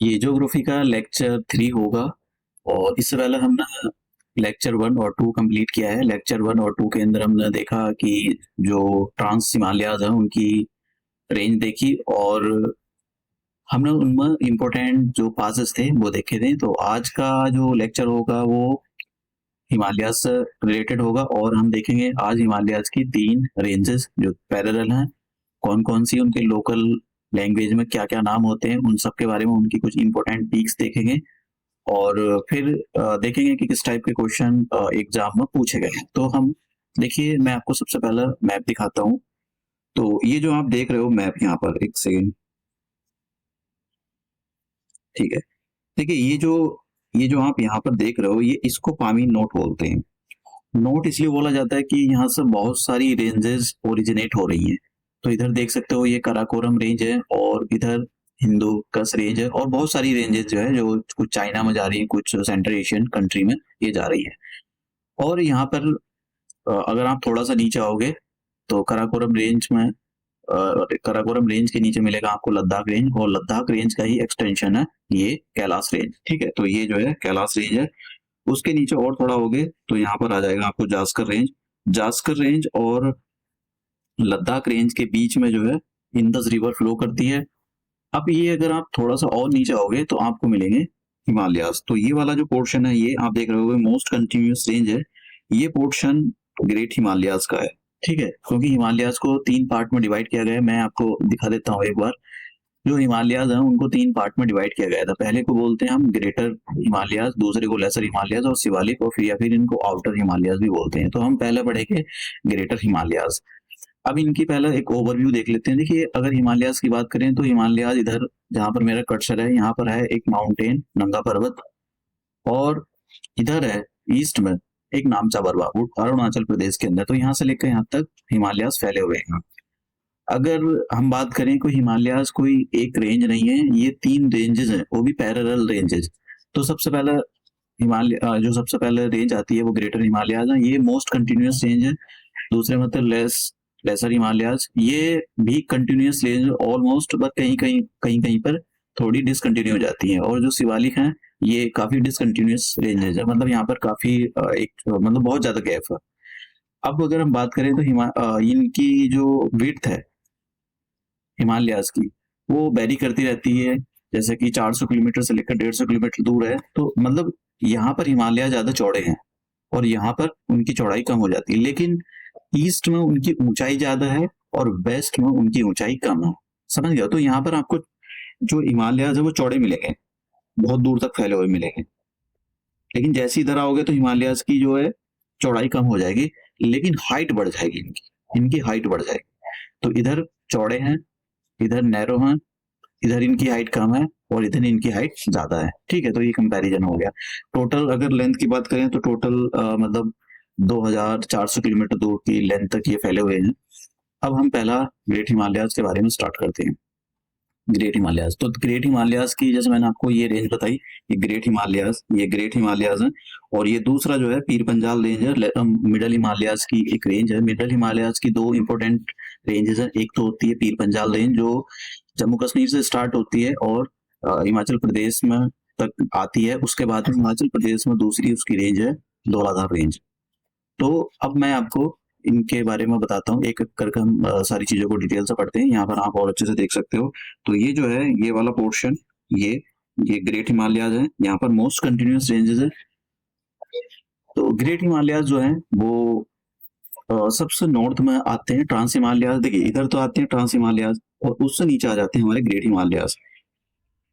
ये ज्योग्राफी का लेक्चर 3 होगा और इससे पहले हमने लेक्चर 1 और 2 कंप्लीट किया है। लेक्चर 1 और 2 के अंदर हमने देखा कि जो ट्रांस हिमालयाज़ हैं उनकी रेंज देखी और हमने उनमें इम्पोर्टेंट जो पासेस थे वो देखे थे। तो आज का जो लेक्चर होगा वो हिमालयाज़ से रिलेटेड होगा और हम देखेंगे आज हिमालयाज़ की 3 रेंजेस जो पैरेलल हैं, कौन-कौन सी उनके लोकल लैंग्वेज में क्या-क्या नाम होते हैं, उन सब के बारे में उनकी कुछ इम्पोर्टेंट पीक्स देखेंगे और फिर देखेंगे कि किस टाइप के क्वेश्चन एग्जाम में पूछे गए हैं। तो हम देखिए, मैं आपको सबसे पहले मैप दिखाता हूँ। तो ये जो आप देख रहे हो मैप, यहाँ पर एक सेकेंड, ठीक है। देखिए ये जो आप यहाँ पर देख रहे हो, ये इसको पामी नोट बोलते हैं। नोट इसलिए बोला जाता है कि यहाँ से बहुत सारी रेंजेस ओरिजिनेट हो रही हैं। तो इधर देख सकते हो ये काराकोरम रेंज है और इधर हिंदुकुश रेंज है और बहुत सारी रेंजेस जो है जो कुछ चाइना में जा रही है, कुछ सेंट्रल एशियन कंट्री में ये जा रही है। और यहाँ पर अगर आप थोड़ा सा नीचे आओगे तो काराकोरम रेंज के नीचे मिलेगा आपको लद्दाख रेंज और लद्दाख रेंज का ही एक्सटेंशन है ये कैलाश रेंज, ठीक है। तो ये जो है कैलाश रेंज है। उसके नीचे और थोड़ा होगे तो यहाँ पर आ जाएगा आपको जास्कर रेंज। जास्कर रेंज और लद्दाख रेंज के बीच में जो है इंदस रिवर फ्लो करती है। अब ये अगर आप थोड़ा सा और नीचे आओगे तो आपको मिलेंगे हिमालयाज। तो ये वाला जो पोर्शन है ये आप देख रहे होगे मोस्ट कंटिन्यूस रेंज है। ये पोर्शन ग्रेट हिमालयाज का है, ठीक है, क्योंकि हिमालयाज को 3 पार्ट में डिवाइड किया गया है। मैं आपको दिखा देता हूँ एक बार। जो हिमालयाज हैं उनको 3 पार्ट में डिवाइड किया गया था। पहले को बोलते हैं हम ग्रेटर हिमालयाज, दूसरे को लेसर हिमालयाज और शिवालिक, और फिर या फिर इनको आउटर हिमालयाज भी बोलते हैं। तो हम पहले पढ़ेंगे ग्रेटर हिमालयाज। अब इनकी पहला एक ओवरव्यू देख लेते हैं। देखिए, अगर हिमालयाज की बात करें तो हिमालयाज इधर जहां पर मेरा कर्सर है यहाँ पर है एक माउंटेन नंगा पर्वत, और इधर है ईस्ट में एक नामचा बरवा अरुणाचल प्रदेश के अंदर। तो यहाँ से लेकर यहाँ तक हिमालयाज फैले हुए हैं। अगर हम बात करें कोई हिमालयाज कोई एक रेंज नहीं है, ये 3 रेंजेस हैं, वो भी पैरेलल रेंजेस। तो सबसे पहले जो सबसे पहले रेंज आती है वो ग्रेटर हिमालयाज है। ये मोस्ट कंटिन्यूस रेंज है। दूसरे मतलब लेसर हिमालयाज, ये भी कंटिन्यूस रेंज ऑलमोस्ट, बट कहीं कहीं पर थोड़ी डिसकंटिन्यू हो जाती है। और जो शिवालिक है ये काफी डिसकंटिन्यूस रेंजेस है, मतलब यहाँ पर काफी मतलब बहुत ज्यादा गैप है। अब अगर हम बात करें तो इनकी जो विड्थ है हिमालयाज की, वो वेरी करती रहती है। जैसे कि 400 किलोमीटर से लेकर 150 किलोमीटर दूर है। तो मतलब यहाँ पर हिमालय ज्यादा चौड़े हैं और यहाँ पर उनकी चौड़ाई कम हो जाती है। लेकिन ईस्ट में उनकी ऊंचाई ज्यादा है और वेस्ट में उनकी ऊंचाई कम है। समझ गया? तो यहाँ पर आपको जो हिमालयाज है वो चौड़े मिलेंगे, बहुत दूर तक फैले हुए मिलेंगे। लेकिन जैसे इधर आओगे तो हिमालयाज की जो है चौड़ाई कम हो जाएगी, लेकिन हाइट बढ़ जाएगी इनकी हाइट बढ़ जाएगी। तो इधर चौड़े हैं, इधर नैरो हैं, इधर इनकी हाइट कम है और इधर इनकी हाइट ज्यादा है, ठीक है। तो ये कंपैरिजन हो गया। टोटल अगर लेंथ की बात करें तो टोटल मतलब 2400 किलोमीटर दूर की लेंथ तक ये फैले हुए हैं। अब हम पहला ग्रेट हिमालयाज के बारे में स्टार्ट करते हैं। ग्रेट हिमालयाज, तो ग्रेट हिमालयाज की जैसे मैंने आपको ये रेंज बताई, ये ग्रेट हिमालयाज है। और ये दूसरा जो है पीर पंजाल रेंज है, मिडल हिमालयाज की एक रेंज है। मिडल हिमालयाज की 2 इंपॉर्टेंट रेंजेस है। एक तो होती है पीर पंजाल रेंज जो जम्मू कश्मीर से स्टार्ट होती है और हिमाचल प्रदेश में तक आती है। उसके बाद हिमाचल प्रदेश में दूसरी उसकी रेंज है धौलाधार रेंज। तो अब मैं आपको इनके बारे में बताता हूँ, एक एक करके हम सारी चीजों को डिटेल से पढ़ते हैं। यहाँ पर आप और अच्छे से देख सकते हो। तो ये जो है ये वाला पोर्शन, ये ये ग्रेट हिमालयाज है। यहाँ पर मोस्ट कंटिन्यूस रेंजेस है। तो ग्रेट हिमालयाज जो है वो सबसे नॉर्थ में आते हैं ट्रांस हिमालयाज। देखिए इधर तो आते हैं ट्रांस हिमालयाज और उससे नीचे आ जाते हैं हमारे ग्रेट हिमालयाज।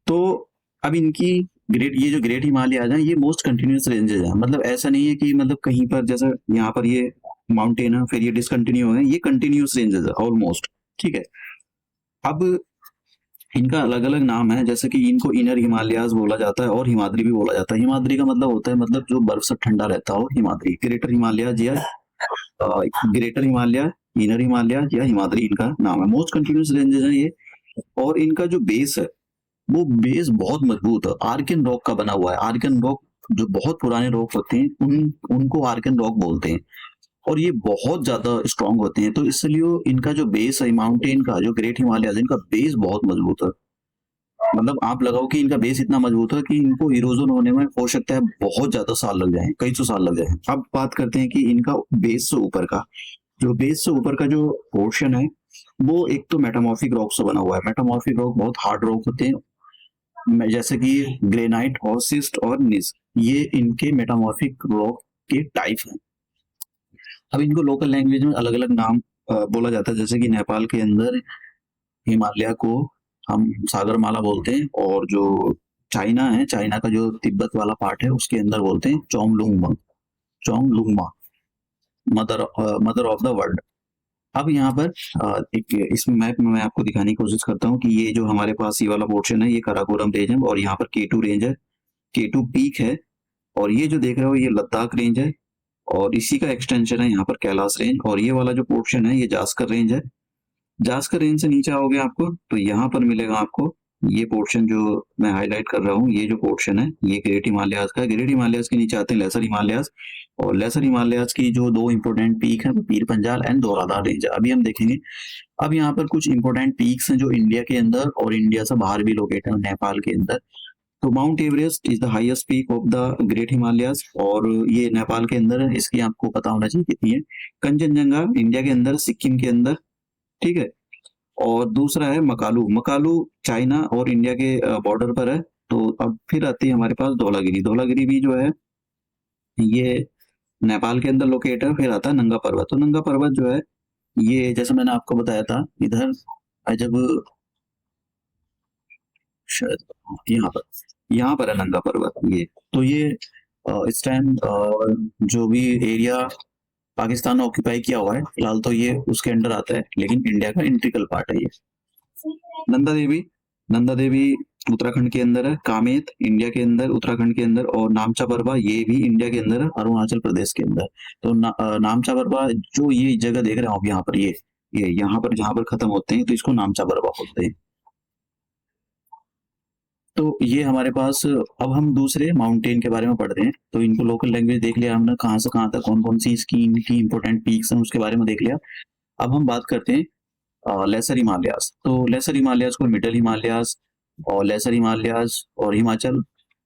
तो अब इनकी ये जो ग्रेट हिमालयाज है ये मोस्ट कंटिन्यूस रेंजेस है। मतलब ऐसा नहीं है कि मतलब कहीं पर जैसे यहाँ पर ये माउंटेन है फिर ये डिसकंटिन्यू है, ये कंटिन्यूस रेंजेस है ऑलमोस्ट, ठीक है। अब इनका अलग अलग नाम है, जैसे कि इनको इनर हिमालयाज बोला जाता है और हिमाद्री भी बोला जाता है। हिमाद्री का मतलब होता है मतलब जो बर्फ से ठंडा रहता हो, हिमाद्री। ग्रेटर हिमालयाज या ग्रेटर हिमालय, इनर हिमालय या हिमाद्री इनका नाम है। मोस्ट कंटिन्यूस रेंजेस है ये। और इनका जो बेस है वो बेस बहुत मजबूत है, आर्कियन रॉक का बना हुआ है। आर्कियन रॉक जो बहुत पुराने रॉक होते हैं उनको आर्कियन रॉक बोलते हैं और ये बहुत ज्यादा स्ट्रांग होते हैं। तो इसलिए इनका जो बेस है माउंटेन का, जो ग्रेट हिमालय, इनका बेस बहुत मजबूत है। मतलब आप लगाओ कि इनका बेस इतना मजबूत है कि इनको इरोजन होने में हो सकता है बहुत ज्यादा साल लग जाए, कई सौ साल लग जाए। अब बात करते हैं कि इनका बेस से ऊपर का, जो बेस से ऊपर का जो पोर्शन है वो एक तो मेटामॉर्फिक रॉक से बना हुआ है। मेटामॉर्फिक रॉक बहुत हार्ड रॉक होते हैं, जैसे कि ग्रेनाइट और सिस्ट और निस, ये इनके मेटामॉर्फिक रॉक के टाइप हैं। अब इनको लोकल लैंग्वेज में अलग अलग नाम बोला जाता है, जैसे कि नेपाल के अंदर हिमालय को हम सागरमाला बोलते हैं, और जो चाइना है, चाइना का जो तिब्बत वाला पार्ट है उसके अंदर बोलते हैं चोंगलुंगमा, चोंगलुंगमा, मदर ऑफ द वर्ल्ड। अब यहाँ पर एक इस मैप में मैं आपको दिखाने की कोशिश करता हूँ कि ये जो हमारे पास ये वाला पोर्शन है ये काराकोरम रेंज है, और यहाँ पर K2 रेंज है, K2 पीक है, और ये जो देख रहे हो ये लद्दाख रेंज है, और इसी का एक्सटेंशन है यहाँ पर कैलाश रेंज, और ये वाला जो पोर्शन है ये जास्कर रेंज है। जास्कर रेंज से नीचे आओगे आपको तो यहाँ पर मिलेगा आपको ये पोर्शन जो मैं हाईलाइट कर रहा हूँ, ये जो पोर्शन है ये ग्रेट हिमालयाज का है। ग्रेट हिमालयाज के नीचे आते हैं लेसर हिमालयाज, और लेसर हिमालयाज की जो दो इंपोर्टेंट पीक है वो पीर पंजाल एंड धौलाधार रेंज है, अभी हम देखेंगे। अब यहाँ पर कुछ इंपोर्टेंट पीक्स हैं जो इंडिया के अंदर और इंडिया से बाहर भी लोकेटेड है, नेपाल के अंदर। तो mount Everest is the highest peak of the great Himalayas, और ये नेपाल के अंदर है, इसकी आपको पता होना चाहिए कितनी है। कंचनजंगा इंडिया के अंदर, सिक्किम के अंदर, ठीक है। और दूसरा है मकालू, मकालू चाइना और इंडिया के बॉर्डर पर है। तो अब फिर आती है हमारे पास धौलागिरी, धौलागिरी भी जो है ये नेपाल के अंदर लोकेट है। फिर आता है नंगा पर्वत, तो नंगा पर्वत जो है ये जैसे मैंने आपको बताया था इधर जब शायद यहाँ पर है नंगा पर्वत ये। तो ये इस टाइम जो भी एरिया पाकिस्तान ने ऑक्यूपाई किया हुआ है फिलहाल तो ये उसके अंडर आता है, लेकिन इंडिया का इंटीग्रल पार्ट है ये। नंदा देवी, नंदा देवी उत्तराखंड के अंदर है। कामेत इंडिया के अंदर, उत्तराखंड के अंदर, और नामचा बरवा ये भी इंडिया के अंदर है, अरुणाचल प्रदेश के अंदर। तो नामचा बरवा जो ये जगह देख रहे हो आप यहाँ पर, ये यहाँ पर जहाँ पर खत्म होते हैं तो इसको नामचा बरवा बोलते हैं। तो ये हमारे पास, अब हम दूसरे माउंटेन के बारे में पढ़ते हैं। तो इनको लोकल लैंग्वेज देख लिया हमने, कहाँ से कहाँ तक कौन कौन सी इसकी इनकी इंपोर्टेंट पीक्स हैं उसके बारे में देख लिया। अब हम बात करते हैं लेसर हिमालयाज। तो लेसर हिमालयाज को मिडल हिमालयाज और लेसर हिमालयाज और हिमाचल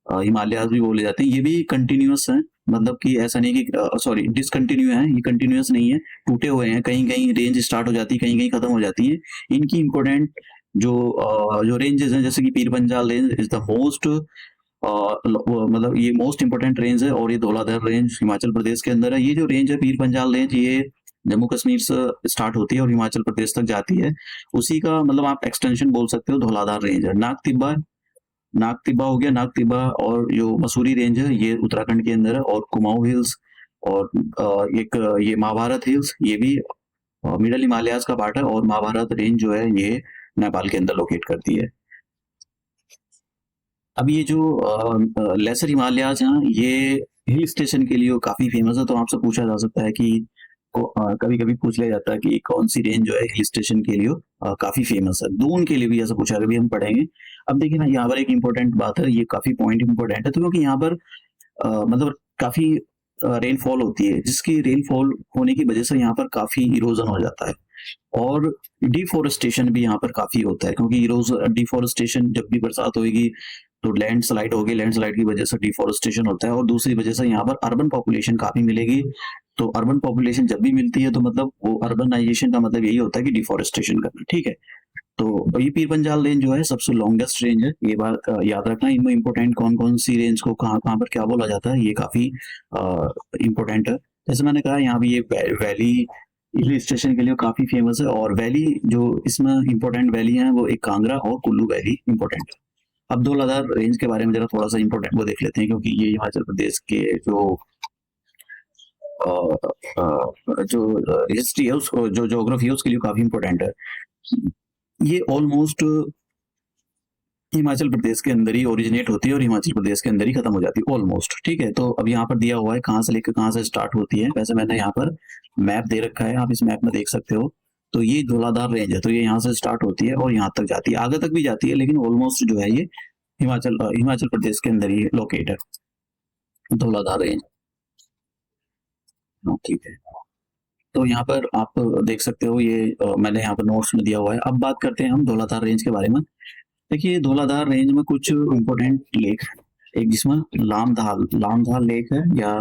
हिमालयाज भी बोले जाते हैं। ये भी कंटिन्यूअस हैं, मतलब कि ऐसा नहीं कि सॉरी डिसकंटिन्यू है, ये कंटिन्यूअस नहीं है, टूटे हुए हैं। कहीं कहीं रेंज स्टार्ट हो जाती है, कहीं कहीं खत्म हो जाती है। इनकी इंपोर्टेंट जो रेंजेस हैं, जैसे कि Pir Panjal range is the most मतलब ये मोस्ट इंपोर्टेंट रेंज है, और ये धौलाधार रेंज हिमाचल प्रदेश के अंदर है। ये जो रेंज है पीर पंजाल रेंज, ये जम्मू कश्मीर से स्टार्ट होती है और हिमाचल प्रदेश तक जाती है। उसी का मतलब आप एक्सटेंशन बोल सकते हो धौलाधार रेंज है। नाग तिब्बा, नाग तिब्बा हो गया, नाग तिब्बा और जो मसूरी रेंज है ये उत्तराखंड के अंदर है, और कुमाऊं हिल्स और एक ये महाभारत हिल्स ये भी मिडल हिमालयाज का पार्ट है, और महाभारत रेंज जो है ये नेपाल के अंदर लोकेट करती है। अब ये जो लेसर हिमालयाज हैं ये हिल स्टेशन के लिए काफी फेमस है। तो आपसे पूछा जा सकता है कि कभी कभी पूछ लिया जाता है कि कौन सी रेंज जो है हिल स्टेशन के लिए काफी फेमस है। दून के लिए भी ऐसा पूछा, अभी हम पढ़ेंगे। अब देखिए ना, यहाँ पर एक इम्पोर्टेंट बात है, ये काफी पॉइंट इम्पोर्टेंट है, तो क्योंकि यहाँ पर मतलब काफी रेनफॉल होती है, जिसकी रेनफॉल होने की वजह से यहाँ पर काफी इरोजन हो जाता है, और डिफोरेस्टेशन भी यहाँ पर काफी होता है, क्योंकि डिफोरेस्टेशन जब भी बरसात होगी तो लैंडस्लाइड होगी, लैंडस्लाइड की वजह से डिफोरेस्टेशन होता है, और दूसरी वजह से यहाँ पर अर्बन पॉपुलेशन काफी मिलेगी। तो अर्बन पॉपुलेशन जब भी मिलती है तो मतलब वो अर्बनाइजेशन का मतलब यही होता है कि डिफोरेस्टेशन करना, ठीक है। तो ये पीर पंजाल रेंज जो है सबसे लॉन्गेस्ट रेंज है, ये बात याद रखना। इनमें इंपॉर्टेंट कौन कौन सी रेंज को कहाँ कहाँ पर क्या बोला जाता है ये काफी इंपॉर्टेंट है। जैसे मैंने कहा यहाँ भी ये वैली हिल स्टेशन के लिए काफी फेमस है, और वैली जो इसमें इंपॉर्टेंट वैली है वो एक कांगड़ा और कुल्लू वैली इंपॉर्टेंट है। अब धौलाधार रेंज के बारे में जरा थोड़ा सा इंपॉर्टेंट वो देख लेते हैं, क्योंकि ये हिमाचल प्रदेश के जो हिस्ट्री है उसको, जो ज्योग्राफी है उसके लिए काफी इंपॉर्टेंट है। ये ऑलमोस्ट हिमाचल प्रदेश के अंदर ही ओरिजिनेट होती है और हिमाचल प्रदेश के अंदर ही खत्म हो जाती है ऑलमोस्ट, ठीक है। तो अब यहाँ पर दिया हुआ है कहाँ से लेकर कहाँ से स्टार्ट होती है। वैसे मैंने यहाँ पर मैप दे रखा है, आप इस मैप में देख सकते हो। तो ये धौलाधार रेंज है, तो ये यहाँ से स्टार्ट होती है और यहाँ तक जाती है, आगे तक भी जाती है, लेकिन ऑलमोस्ट जो है ये हिमाचल प्रदेश के अंदर ही लोकेट है धौलाधार रेंज। हाँ, ठीक है। तो यहाँ पर आप देख सकते हो ये मैंने यहाँ पर नोट्स में दिया हुआ है। अब बात करते हैं हम धौलाधार रेंज के बारे में। देखिए धौलाधार रेंज में कुछ इम्पोर्टेंट लेक है, एक जिसमें लामधाल लेक है, या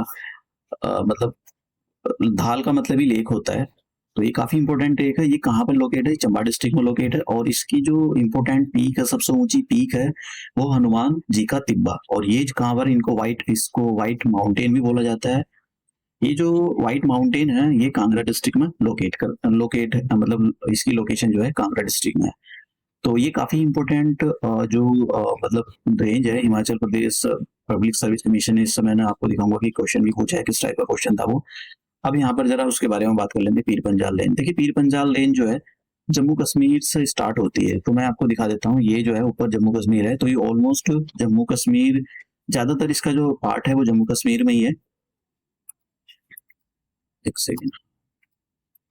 मतलब धाल का मतलब ही लेक होता है। तो ये काफी इंपॉर्टेंट लेक है। ये कहाँ पर लोकेट है? चंबा डिस्ट्रिक्ट में लोकेट है। और इसकी जो इम्पोर्टेंट पीक है, सबसे ऊंची पीक है, वो हनुमान जी का तिब्बा। और ये कहाँ पर इसको व्हाइट माउंटेन भी बोला जाता है। ये जो व्हाइट माउंटेन है, ये कांगड़ा डिस्ट्रिक्ट में लोकेट है, मतलब इसकी लोकेशन जो है कांगड़ा डिस्ट्रिक्ट में है। तो ये काफी इम्पोर्टेंट जो मतलब रेंज है Himachal Pradesh public service commission ने, इस समय ना आपको दिखाऊंगा कि क्वेश्चन भी पूछा है, किस टाइप का क्वेश्चन था वो। अब यहाँ पर जरा उसके बारे में बात कर लेंगे, पीर पंजाल लेन। देखिए पीर पंजाल लेन जो है जम्मू कश्मीर से स्टार्ट होती है। तो मैं आपको दिखा देता हूँ, ये जो है ऊपर जम्मू कश्मीर है, तो ये ऑलमोस्ट जम्मू कश्मीर, ज्यादातर इसका जो पार्ट है वो जम्मू कश्मीर में ही है। एक सेकेंड,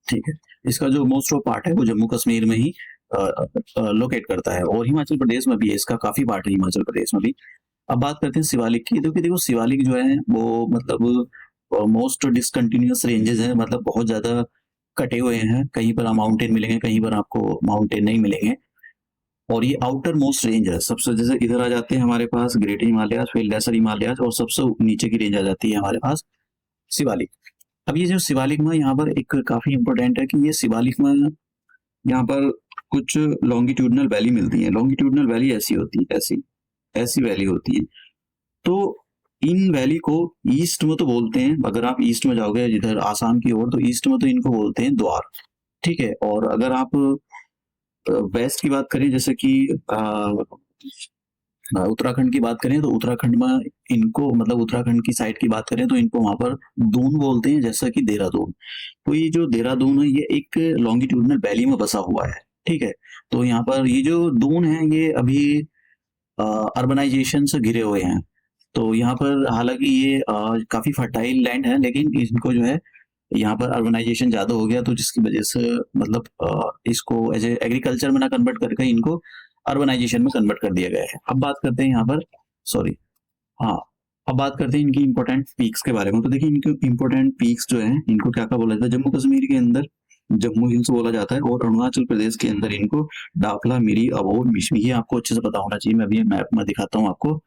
ठीक है। इसका जो मोस्ट ऑफ पार्ट है वो जम्मू कश्मीर में ही लोकेट करता है, और हिमाचल प्रदेश में भी है, इसका काफी पार्ट है हिमाचल प्रदेश में भी। अब बात करते हैं शिवालिक की। तो देखो शिवालिक जो है वो मतलब मोस्ट डिसकंटिन्यूअस रेंजेस हैं, मतलब बहुत ज्यादा कटे हुए हैं। कहीं पर माउंटेन मिलेंगे, कहीं पर आपको माउंटेन नहीं मिलेंगे। और ये आउटर मोस्ट रेंज है सबसे, जैसे इधर आ जाते हैं हमारे पास ग्रेटर हिमालय, फिर लेसर हिमालय, और सबसे नीचे की रेंज आ जाती है हमारे पास शिवालिक। अब ये जो शिवालिक में यहाँ पर एक काफी इंपॉर्टेंट है कि ये शिवालिक में यहाँ पर कुछ लॉन्गिट्यूडनल वैली मिलती है। लॉन्गिट्यूडनल वैली ऐसी होती है, ऐसी ऐसी वैली होती है। तो इन वैली को ईस्ट में तो बोलते हैं, अगर आप ईस्ट में जाओगे इधर आसाम की ओर, तो ईस्ट में तो इनको बोलते हैं द्वार, ठीक है। और अगर आप वेस्ट की बात करें, जैसे कि उत्तराखंड की बात करें, तो उत्तराखंड में इनको, मतलब उत्तराखंड की साइड की बात करें तो इनको वहां पर दून बोलते हैं, जैसा कि देहरादून। तो ये जो देहरादून है, ये एक लॉन्गिट्यूडनल वैली में बसा हुआ है, ठीक है। तो यहाँ पर ये जो दून है, ये अभी अर्बनाइजेशन से घिरे हुए हैं। तो यहाँ पर हालांकि ये काफी फर्टाइल लैंड है, लेकिन इनको जो है यहाँ पर अर्बनाइजेशन ज्यादा हो गया, तो जिसकी वजह से मतलब इसको एज ए एग्रीकल्चर में ना कन्वर्ट करके इनको अर्बनाइजेशन में कन्वर्ट कर दिया गया है। अब बात करते हैं यहाँ पर, सॉरी, हाँ, अब बात करते हैं इनकी इंपॉर्टेंट पीक्स के बारे में। तो देखिए इनके इंपॉर्टेंट पीक्स जो हैं, इनको क्या क्या बोला जाता है? जम्मू कश्मीर के अंदर जम्मू हिल्स बोला जाता है, और अरुणाचल प्रदेश के अंदर इनको डाफला, मिरी, अबोर, मिश्मी, ये आपको अच्छे से पता होना चाहिए, मैं अभी मैप में दिखाता हूँ आपको।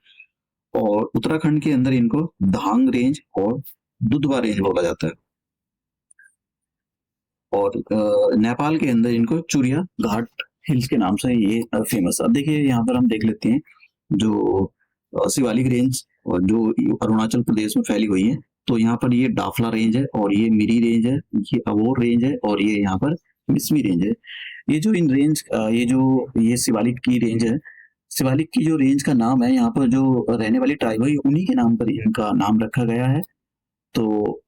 और उत्तराखंड के अंदर इनको धांग रेंज और दुधवा रेंज बोला जाता है। और नेपाल के अंदर इनको चुरिया घाट हिल्स के नाम से ये फेमस है। अब देखिए यहाँ पर हम देख लेते हैं जो शिवालिक रेंज, और जो अरुणाचल प्रदेश में फैली हुई है। तो यहाँ पर ये डाफला रेंज है, और ये मिरी रेंज है, ये अबोर रेंज है, और ये यहाँ पर मिसमी रेंज है। ये जो इन रेंज ये शिवालिक की रेंज है। शिवालिक की जो रेंज का नाम है, यहाँ पर जो रहने वाली ट्राइब है, उन्हीं के नाम पर इनका नाम रखा गया है। तो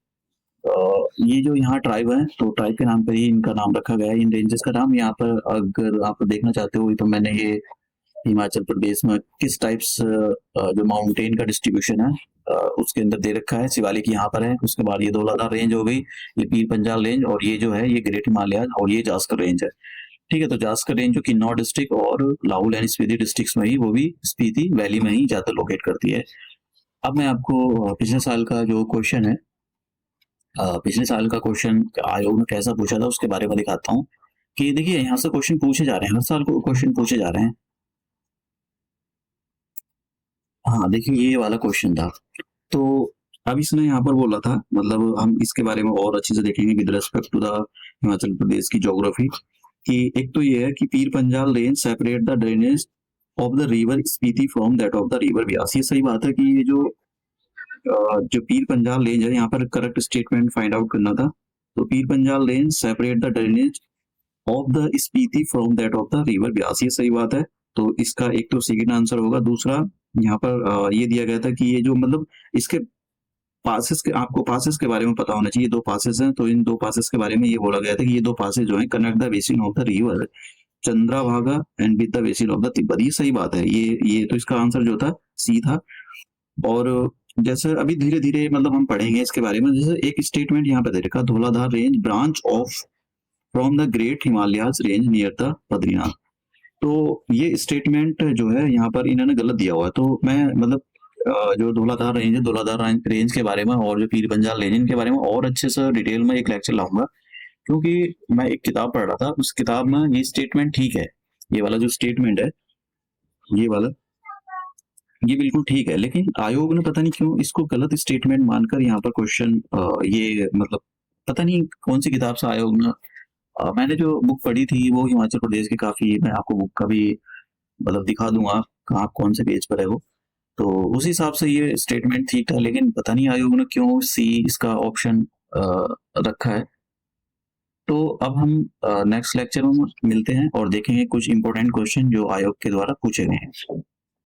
ये जो यहाँ ट्राइब है, तो ट्राइब के नाम पर ही इनका नाम रखा गया है, इन रेंजेस का नाम। यहाँ पर अगर आप देखना चाहते हो, तो मैंने ये हिमाचल प्रदेश में किस टाइप्स जो माउंटेन का डिस्ट्रीब्यूशन है उसके अंदर दे रखा है। शिवालिक यहाँ पर है, उसके बाद ये धौलाधार रेंज हो गई, ये पीर पंजाल रेंज, और ये जो है ये ग्रेट हिमालय, और ये जास्कर रेंज है, ठीक है। तो जास्कर रेंज जो किन्नौर डिस्ट्रिक्ट और लाहौल एंड स्पीति डिस्ट्रिक्ट में ही, वो भी स्पीति वैली में ही ज्यादा लोकेट करती है। अब मैं आपको पिछले साल का जो क्वेश्चन है, पिछले साल का क्वेश्चन आयोग ने कैसा पूछा था उसके बारे में दिखाता हूँ। कि देखिए यहाँ से क्वेश्चन पूछे जा रहे हैं, हर साल को क्वेश्चन पूछे जा रहे हैं। हाँ देखिए ये वाला क्वेश्चन था। तो अब इसने यहाँ पर बोला था, मतलब हम इसके बारे में और अच्छे से देखेंगे with respect to the Himachal Pradesh की ज्योग्राफी। कि एक तो ये है कि Pir Panjal range separate the drainage of the river Spiti from that of the river Beas. ये सही बात है कि ये जो पीर पंजाल रेंज है, यहाँ पर करेक्ट स्टेटमेंट फाइंड आउट करना था। तो पीर Panjal range separate the drainage of the Spiti from that of the river Beas, ये सही बात है। तो इसका एक तो सेकंड आंसर होगा। दूसरा यहाँ पर ये दिया गया था कि ये जो मतलब इसके पासेस के, आपको पासेस के बारे में पता होना चाहिए। दो पासेस हैं, तो इन दो पासेस के बारे में ये बोला गया था कि ये दो पासेस जो है connect the basin of the river Chandrabhaga and with the basin of the Tibet. ये सही बात है, ये तो इसका आंसर जो था सी था। और जैसे अभी धीरे धीरे मतलब हम पढ़ेंगे इसके बारे में। जैसे एक स्टेटमेंट यहाँ पे दे रखा, Dhauladhar range branch of from the great Himalayas range near the Badrinath. तो ये स्टेटमेंट जो है यहाँ पर इन्होंने गलत दिया हुआ है। तो मैं मतलब जो धौलाधार रेंज है, धौलाधार रेंज के बारे में, और जो पीर पंजाल रेंज, इनके बारे में और अच्छे से डिटेल में एक लेक्चर लाऊंगा। क्योंकि मैं एक किताब पढ़ रहा था, उस किताब में ये स्टेटमेंट ठीक है, ये वाला जो स्टेटमेंट है ये वाला, ये बिल्कुल ठीक है, लेकिन आयोग ने पता नहीं क्यों इसको गलत स्टेटमेंट मानकर यहाँ पर क्वेश्चन ये मतलब पता नहीं कौन सी किताब से आयोग ने मैंने जो बुक पढ़ी थी वो हिमाचल प्रदेश की काफ़ी, मैं आपको बुक का भी मतलब दिखा दूँगा कहाँ कौन से पेज पर है वो। तो उस हिसाब से ये स्टेटमेंट ठीक था, लेकिन पता नहीं आयोग ने क्यों सी इसका ऑप्शन रखा है। तो अब हम नेक्स्ट लेक्चर में मिलते हैं और देखेंगे कुछ इंपॉर्टेंट क्वेश्चन जो आयोग के द्वारा पूछे गए हैं।